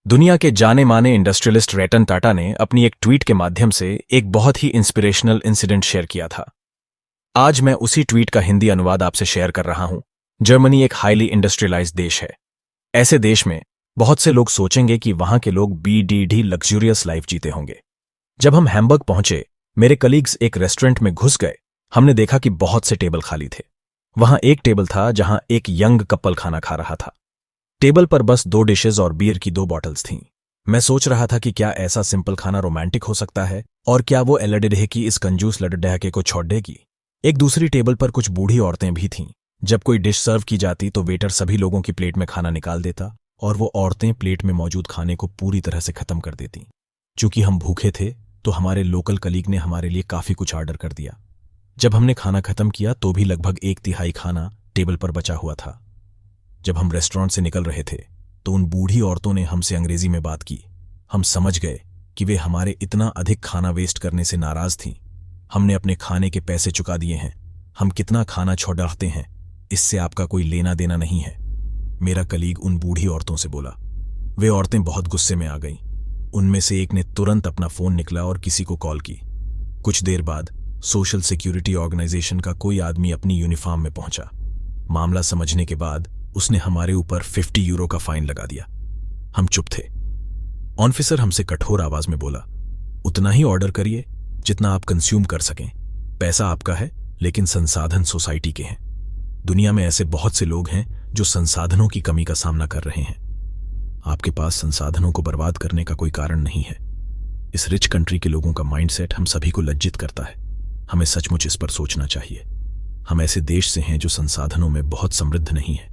दुनिया के जाने माने इंडस्ट्रियलिस्ट रतन टाटा ने अपनी एक ट्वीट के माध्यम से एक बहुत ही इंस्पिरेशनल इंसिडेंट शेयर किया था। आज मैं उसी ट्वीट का हिंदी अनुवाद आपसे शेयर कर रहा हूं। जर्मनी एक हाईली इंडस्ट्रियलाइज्ड देश है। ऐसे देश में बहुत से लोग सोचेंगे कि वहां के लोग बीडीडी लग्जूरियस लाइफ जीते होंगे। जब हम हैम्बर्ग पहुंचे, मेरे कलीग्स एक रेस्टोरेंट में घुस गए। हमने देखा कि बहुत से टेबल खाली थे। वहां एक टेबल था जहां एक यंग कपल खाना खा रहा था। टेबल पर बस 2 डिशेज और बियर की 2 बॉटल्स थीं। मैं सोच रहा था कि क्या ऐसा सिंपल खाना रोमांटिक हो सकता है, और क्या वो एलडे की इस कंजूस लड़डहके को छोड़ देगी। एक दूसरी टेबल पर कुछ बूढ़ी औरतें भी थीं। जब कोई डिश सर्व की जाती तो वेटर सभी लोगों की प्लेट में खाना निकाल देता और वो औरतें प्लेट में मौजूद खाने को पूरी तरह से खत्म कर देती। चूंकि हम भूखे थे तो हमारे लोकल कलीग ने हमारे लिए काफी कुछ ऑर्डर कर दिया। जब हमने खाना खत्म किया तो भी लगभग 1/3 खाना टेबल पर बचा हुआ था। जब हम रेस्टोरेंट से निकल रहे थे तो उन बूढ़ी औरतों ने हमसे अंग्रेजी में बात की। हम समझ गए कि वे हमारे इतना अधिक खाना वेस्ट करने से नाराज थीं। हमने अपने खाने के पैसे चुका दिए हैं। हम कितना खाना छोड़ते हैं, इससे आपका कोई लेना देना नहीं है, मेरा कलीग उन बूढ़ी औरतों से बोला। वे औरतें बहुत गुस्से में आ गईं। उनमें से एक ने तुरंत अपना फोन निकला और किसी को कॉल की। कुछ देर बाद सोशल सिक्योरिटी ऑर्गेनाइजेशन का कोई आदमी अपनी यूनिफॉर्म में पहुंचा। मामला समझने के बाद उसने हमारे ऊपर 50 यूरो का फाइन लगा दिया। हम चुप थे। ऑफिसर हमसे कठोर आवाज में बोला, उतना ही ऑर्डर करिए जितना आप कंज्यूम कर सकें। पैसा आपका है, लेकिन संसाधन सोसाइटी के हैं। दुनिया में ऐसे बहुत से लोग हैं जो संसाधनों की कमी का सामना कर रहे हैं। आपके पास संसाधनों को बर्बाद करने का कोई कारण नहीं है। इस रिच कंट्री के लोगों का माइंडसेट हम सभी को लज्जित करता है। हमें सचमुच इस पर सोचना चाहिए। हम ऐसे देश से हैं जो संसाधनों में बहुत समृद्ध नहीं है।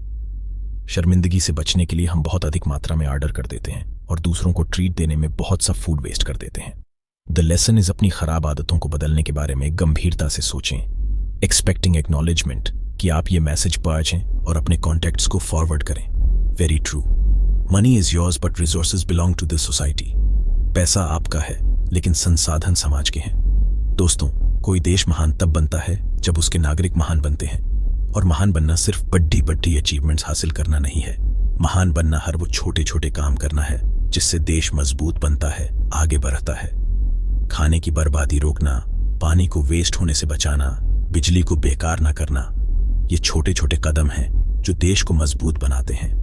शर्मिंदगी से बचने के लिए हम बहुत अधिक मात्रा में ऑर्डर कर देते हैं और दूसरों को ट्रीट देने में बहुत सा फूड वेस्ट कर देते हैं। द लेसन इज अपनी खराब आदतों को बदलने के बारे में गंभीरता से सोचें, एक्सपेक्टिंग एक्नॉलेजमेंट कि आप ये मैसेज पहुंचें और अपने कॉन्टैक्ट्स को फॉरवर्ड करें। Very true. Money is yours but resources belong to this society. पैसा आपका है, लेकिन संसाधन समाज के हैं। दोस्तों, कोई देश महान तब बनता है जब उसके नागरिक महान बनते हैं। और महान बनना सिर्फ बड़ी बड़ी अचीवमेंट्स हासिल करना नहीं है। महान बनना हर वो छोटे छोटे काम करना है जिससे देश मजबूत बनता है, आगे बढ़ता है। खाने की बर्बादी रोकना, पानी को वेस्ट होने से बचाना, बिजली को बेकार ना करना, ये छोटे छोटे कदम हैं जो देश को मजबूत बनाते हैं।